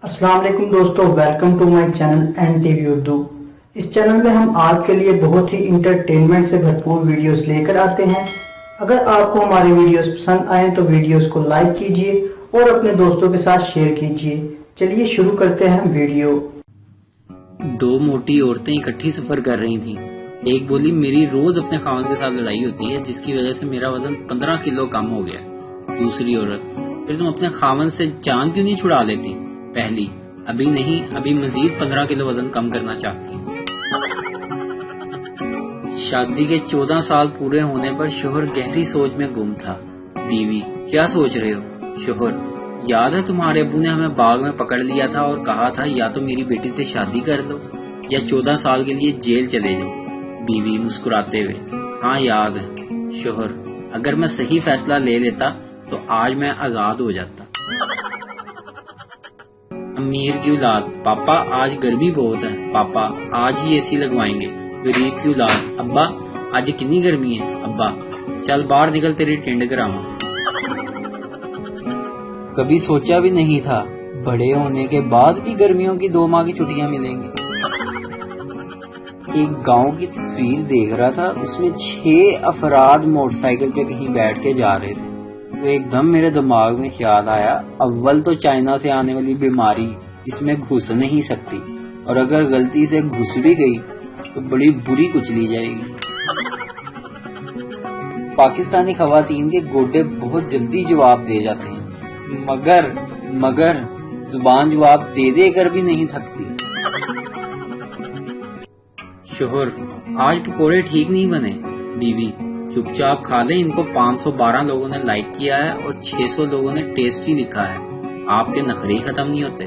अस्सलाम वालेकुम दोस्तों, welcome to my channel N TV Urdu. इस चैनल में हम आपके लिए बहुत ही इंटरटेनमेंट से भरपूर वीडियोस लेकर आते हैं। अगर आपको हमारे वीडियोस पसंद आए तो वीडियोस को लाइक कीजिए और अपने दोस्तों के साथ शेयर कीजिए। चलिए शुरू करते हैं वीडियो। दो मोटी औरतें इकट्ठी सफर कर रही थीं। एक बोली, मेरी रोज अपने खावन के साथ लड़ाई होती है जिसकी वजह से मेरा वजन 15 किलो कम हो गया। दूसरी औरत, फिर तुम अपने खावन से जान क्यों नहीं छुड़ा लेती? पहली, अभी नहीं, अभी मजीद 15 किलो वजन कम करना चाहती हूँ। शादी के 14 साल पूरे होने पर शोहर गहरी सोच में गुम था। बीवी, क्या सोच रहे हो? शोहर, याद है तुम्हारे अब्बू ने हमें बाग में पकड़ लिया था और कहा था या तो मेरी बेटी से शादी कर लो या 14 साल के लिए जेल चले जाओ। बीवी मुस्कुराते हुए, हाँ याद है। शोहर, अगर मैं सही फैसला ले लेता तो आज मैं आजाद हो जाता। अमीर की औलाद, पापा आज गर्मी बहुत है, पापा आज ही एसी लगवाएंगे। गरीब की औलाद, अब्बा आज कितनी गर्मी है, अब्बा चल बाहर निकल तेरी टिंड करावा। कभी सोचा भी नहीं था बड़े होने के बाद भी गर्मियों की 2 माह की छुट्टियां मिलेंगी। एक गांव की तस्वीर देख रहा था, उसमें 6 अफराद मोटरसाइकिल पे कहीं बैठ के जा रहे थे। तो एकदम मेरे दिमाग में ख्याल आया, अव्वल तो चाइना से आने वाली बीमारी इसमें घुस नहीं सकती, और अगर गलती से घुस भी गई तो बड़ी बुरी कुचली जाएगी। पाकिस्तानी खवातीन के गोडे बहुत जल्दी जवाब दे जाते हैं, मगर जुबान जवाब दे देकर भी नहीं थकती। शोहर, आज पकोड़े ठीक नहीं बने। बीवी, चुपचाप खा ले, इनको 512 लोगों ने लाइक किया है और 600 लोगों ने टेस्टी लिखा है। आपके नखरे खत्म नहीं होते।